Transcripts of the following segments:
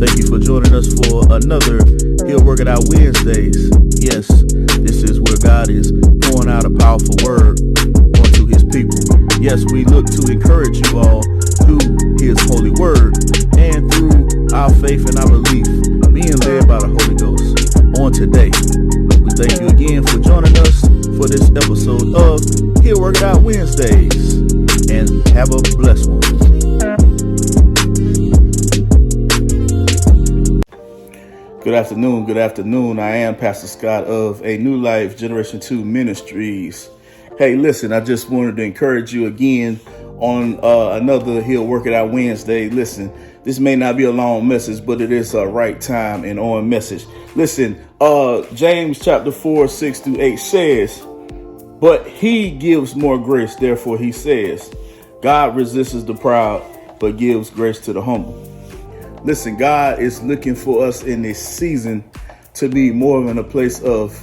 Thank you for joining us for another He'll Work It Out Wednesdays. Yes, this is where God is pouring out a powerful word onto his people. Yes, we look to encourage you all through his holy word and through our faith and our belief being led by the Holy Ghost. On today, we thank you again for joining us for this episode of He'll Work It Out Wednesdays, and have a blessed one. Good afternoon. I am Pastor Scott of A New Life Generation 2 Ministries. Hey, listen, I just wanted to encourage you again on another He'll Work It Out Wednesday. Listen, this may not be a long message, but it is a right time and on message. Listen, James chapter 4, 6 through 8 says, but he gives more grace. Therefore, he says, God resists the proud, but gives grace to the humble. Listen, God is looking for us in this season to be more in a place of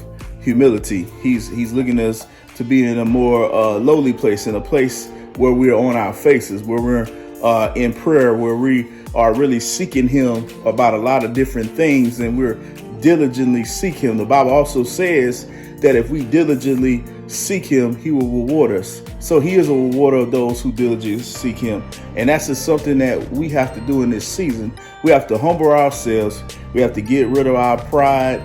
humility. He's looking at us to be in a more lowly place, in a place where we're on our faces, where we're in prayer, where we are really seeking him about a lot of different things, and we're diligently seek him. The Bible also says that if we diligently seek him, he will reward us. So he is a rewarder of those who diligently seek him. And that's just something that we have to do in this season. We have to humble ourselves. We have to get rid of our pride,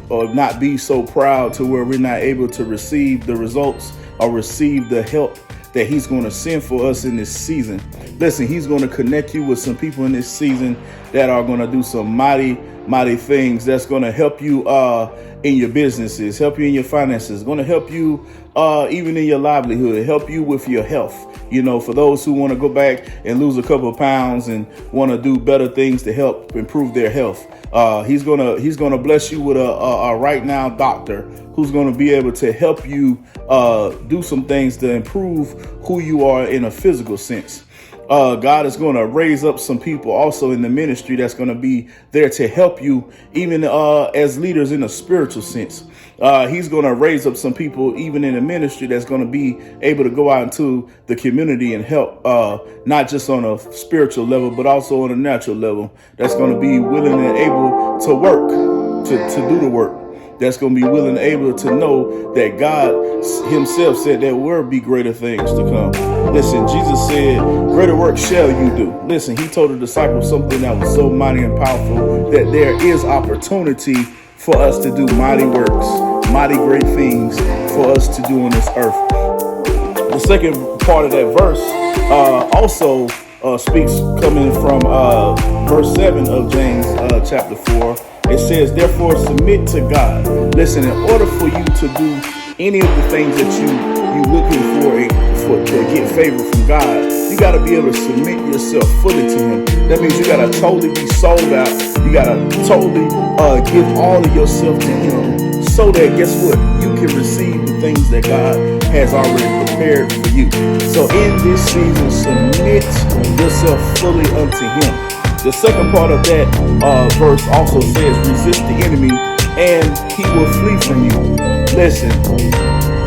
or not be so proud to where we're not able to receive the results or receive the help that he's going to send for us in this season. Listen, he's going to connect you with some people in this season that are going to do some mighty things that's going to help you in your businesses, help you in your finances, going to help you even in your livelihood, help you with your health. You know, for those who want to go back and lose a couple of pounds and want to do better things to help improve their health. He's gonna bless you with a right now doctor who's going to be able to help you do some things to improve who you are in a physical sense. God is going to raise up some people also in the ministry that's going to be there to help you, even as leaders in a spiritual sense. He's going to raise up some people even in the ministry that's going to be able to go out into the community and help, not just on a spiritual level, but also on a natural level. That's going to be willing and able to work, to do the work. That's going to be willing and able to know that God himself said there will be greater things to come. Listen, Jesus said, greater work shall you do. Listen, he told the disciples something that was so mighty and powerful, that there is opportunity for us to do mighty works, mighty great things for us to do on this earth. The second part of that verse also speaks coming from verse 7 of James chapter 4. It says, therefore, submit to God. Listen, in order for you to do any of the things that you looking for to get favor from God, you got to be able to submit yourself fully to him. That means you got to totally be sold out. You got to totally give all of yourself to him, so that, guess what? You can receive the things that God has already prepared for you. So in this season, submit yourself fully unto him. The second part of that verse also says, resist the enemy and he will flee from you. Listen,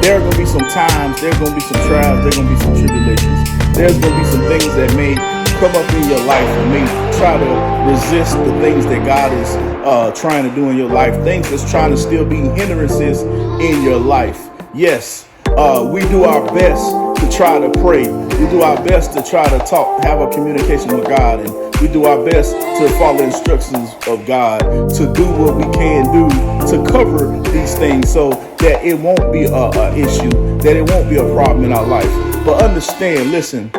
there are going to be some times, there are going to be some trials, there are going to be some tribulations. There's going to be some things that may come up in your life and may try to resist the things that God is trying to do in your life. Things that's trying to still be hindrances in your life. Yes, we do our best to try to pray. We do our best to try to talk, have a communication with God, and we do our best to follow instructions of God, to do what we can do to cover these things so that it won't be an issue, that it won't be a problem in our life. But understand, listen,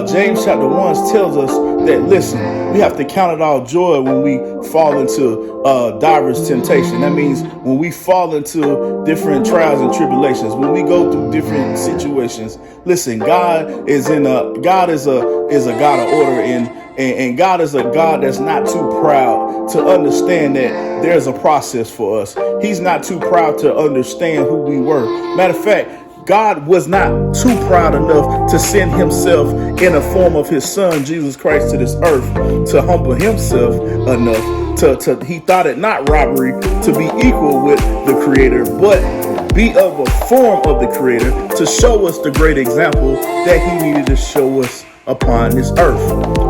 James chapter 1 tells us that, listen, we have to count it all joy when we fall into diverse temptation. That means when we fall into different trials and tribulations, when we go through different situations. Listen, God is a God of order, and God is a God that's not too proud to understand that there's a process for us. He's not too proud to understand who we were. Matter of fact, God was not too proud enough to send himself in the form of his son, Jesus Christ, to this earth to humble himself enough he thought it not robbery to be equal with the creator, but be of a form of the creator to show us the great example that he needed to show us upon this earth.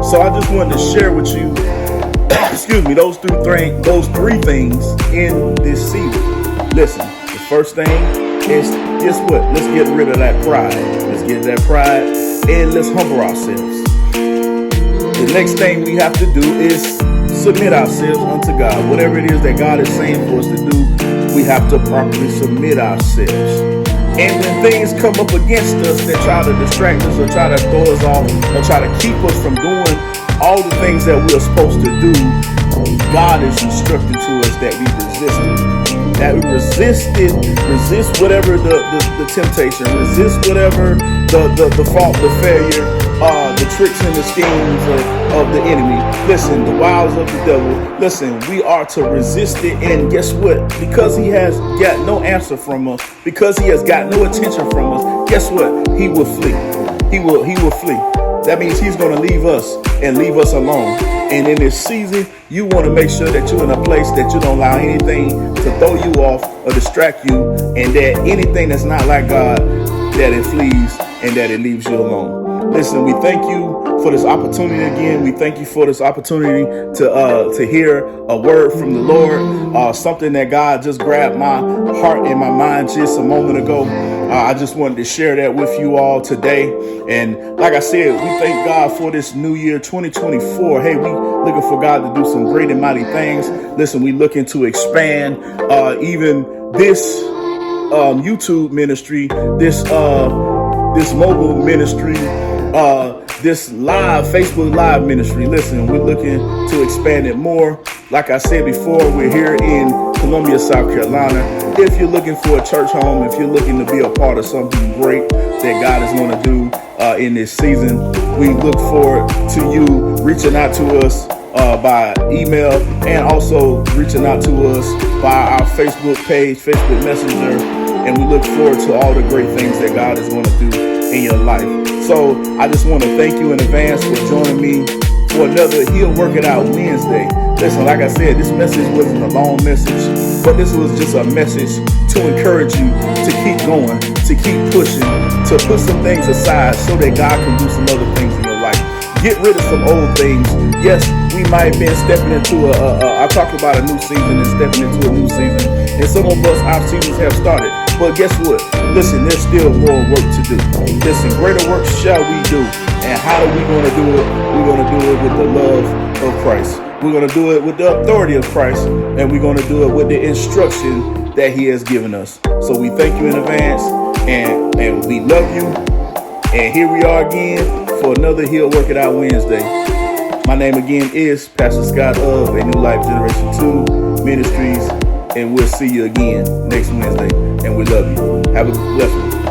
So I just wanted to share with you those three things in this season. Listen, the first thing is, guess what? Let's get rid of that pride. Let's get that pride and let's humble ourselves. The next thing we have to do is submit ourselves unto God. Whatever it is that God is saying for us to do, we have to properly submit ourselves. And when things come up against us that try to distract us or try to throw us off or try to keep us from doing all the things that we're supposed to do, God is instructing to us that we resist it. That we resist whatever the temptation, resist whatever the fault, the failure, the tricks and the schemes of the enemy. Listen, the wiles of the devil. Listen, we are to resist it, and guess what? Because he has got no answer from us, because he has got no attention from us, guess what? He will flee. He will flee. That means he's going to leave us and leave us alone. And in this season, you want to make sure that you're in a place that you don't allow anything to throw you off or distract you, and that anything that's not like God, that it flees and that it leaves you alone. Listen, we thank you for this opportunity again. We thank you for this opportunity to hear a word from the Lord, something that God just grabbed my heart and my mind just a moment ago. I just wanted to share that with you all today. And like I said, we thank God for this new year 2024. Hey, we looking for God to do some great and mighty things. Listen, we looking to expand even this YouTube ministry, this mobile ministry, this live Facebook live ministry. Listen, we're looking to expand it more. Like I said before, we're here in Columbia, South Carolina. If you're looking for a church home, if you're looking to be a part of something great that God is going to do in this season, we look forward to you reaching out to us by email, and also reaching out to us by our Facebook page, Facebook Messenger. And we look forward to all the great things that God is going to do in your life. So I just want to thank you in advance for joining me for another He'll Work It Out Wednesday. Listen, like I said, this message wasn't a long message, but this was just a message to encourage you to keep going, to keep pushing, to put some things aside so that God can do some other things in your life. Get rid of some old things. Yes, we might have been stepping into I talked about a new season and stepping into a new season. And some of us, our seasons have started. But guess what? Listen, there's still more work to do. Listen, greater work shall we do. And how are we going to do it? We're going to do it with the love of Christ. We're going to do it with the authority of Christ. And we're going to do it with the instruction that He has given us. So we thank you in advance. And we love you. And here we are again for another He'll Work It Out Wednesday. My name again is Pastor Scott of A New Life Generation 2 Ministries. And we'll see you again next Wednesday. And we love you. Have a blessed one.